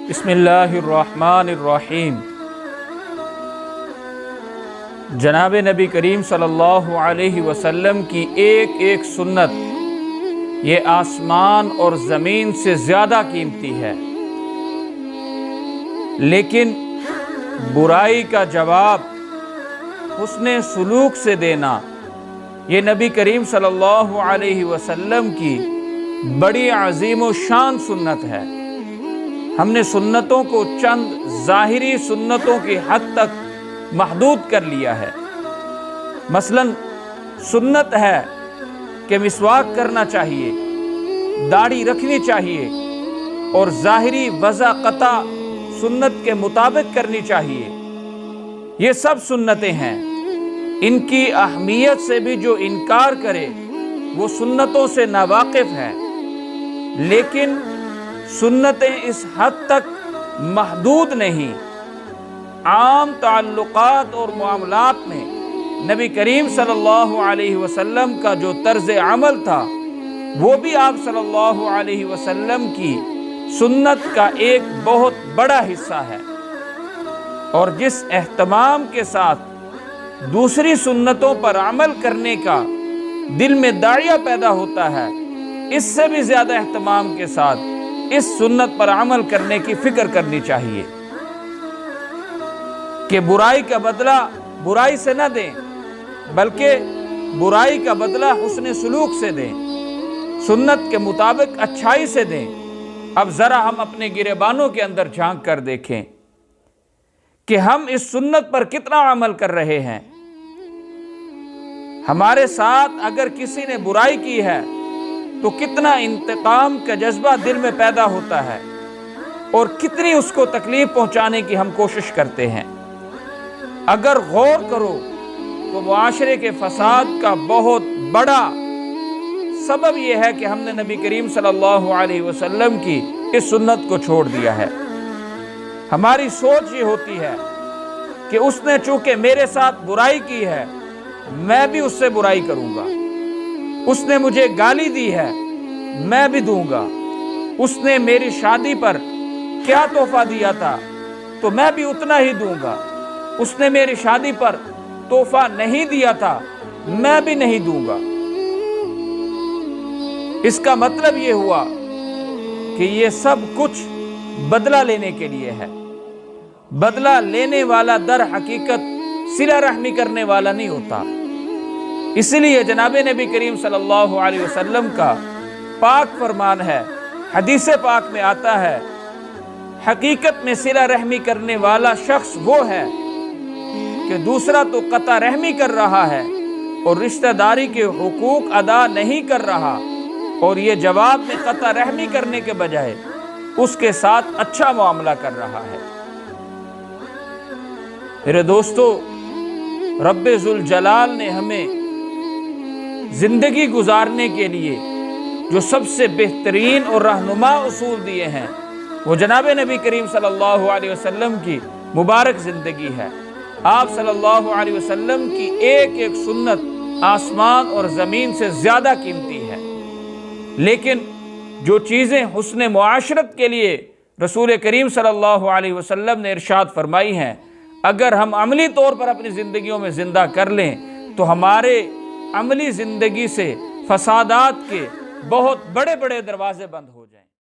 بسم اللہ الرحمن الرحیم۔ جناب نبی کریم صلی اللہ علیہ وسلم کی ایک ایک سنت یہ آسمان اور زمین سے زیادہ قیمتی ہے، لیکن برائی کا جواب حسن سلوک سے دینا یہ نبی کریم صلی اللہ علیہ وسلم کی بڑی عظیم و شان سنت ہے۔ ہم نے سنتوں کو چند ظاہری سنتوں کی حد تک محدود کر لیا ہے۔ مثلا سنت ہے کہ مسواک کرنا چاہیے، داڑھی رکھنی چاہیے اور ظاہری وضع قطع سنت کے مطابق کرنی چاہیے۔ یہ سب سنتیں ہیں، ان کی اہمیت سے بھی جو انکار کرے وہ سنتوں سے ناواقف ہے۔ لیکن سنتیں اس حد تک محدود نہیں۔ عام تعلقات اور معاملات میں نبی کریم صلی اللہ علیہ وسلم کا جو طرز عمل تھا وہ بھی آپ صلی اللہ علیہ وسلم کی سنت کا ایک بہت بڑا حصہ ہے، اور جس اہتمام کے ساتھ دوسری سنتوں پر عمل کرنے کا دل میں داعیہ پیدا ہوتا ہے، اس سے بھی زیادہ اہتمام کے ساتھ اس سنت پر عمل کرنے کی فکر کرنی چاہیے کہ برائی کا بدلہ برائی سے نہ دیں، بلکہ برائی کا بدلہ حسن سلوک سے دیں، سنت کے مطابق اچھائی سے دیں۔ اب ذرا ہم اپنے گریبانوں کے اندر جھانک کر دیکھیں کہ ہم اس سنت پر کتنا عمل کر رہے ہیں۔ ہمارے ساتھ اگر کسی نے برائی کی ہے تو کتنا انتقام کا جذبہ دل میں پیدا ہوتا ہے، اور کتنی اس کو تکلیف پہنچانے کی ہم کوشش کرتے ہیں۔ اگر غور کرو تو معاشرے کے فساد کا بہت بڑا سبب یہ ہے کہ ہم نے نبی کریم صلی اللہ علیہ وسلم کی اس سنت کو چھوڑ دیا ہے۔ ہماری سوچ یہ ہوتی ہے کہ اس نے چونکہ میرے ساتھ برائی کی ہے، میں بھی اس سے برائی کروں گا۔ اس نے مجھے گالی دی ہے، میں بھی دوں گا۔ اس نے میری شادی پر کیا تحفہ دیا تھا تو میں بھی اتنا ہی دوں گا۔ اس نے میری شادی پر تحفہ نہیں دیا تھا، میں بھی نہیں دوں گا۔ اس کا مطلب یہ ہوا کہ یہ سب کچھ بدلہ لینے کے لیے ہے۔ بدلہ لینے والا در حقیقت صلہ رحمی کرنے والا نہیں ہوتا۔ اس لیے جناب نبی کریم صلی اللہ علیہ وسلم کا پاک فرمان ہے، حدیث پاک میں آتا ہے، حقیقت میں صلہ رحمی کرنے والا شخص وہ ہے کہ دوسرا تو قطع رحمی کر رہا ہے اور رشتہ داری کے حقوق ادا نہیں کر رہا، اور یہ جواب میں قطع رحمی کرنے کے بجائے اس کے ساتھ اچھا معاملہ کر رہا ہے۔ میرے دوستو، رب ذوالجلال نے ہمیں زندگی گزارنے کے لیے جو سب سے بہترین اور رہنما اصول دیے ہیں وہ جناب نبی کریم صلی اللہ علیہ وسلم کی مبارک زندگی ہے۔ آپ صلی اللہ علیہ وسلم کی ایک ایک سنت آسمان اور زمین سے زیادہ قیمتی ہے، لیکن جو چیزیں حسن معاشرت کے لیے رسول کریم صلی اللہ علیہ وسلم نے ارشاد فرمائی ہیں، اگر ہم عملی طور پر اپنی زندگیوں میں زندہ کر لیں تو ہمارے عملی زندگی سے فسادات کے بہت بڑے بڑے دروازے بند ہو جائیں۔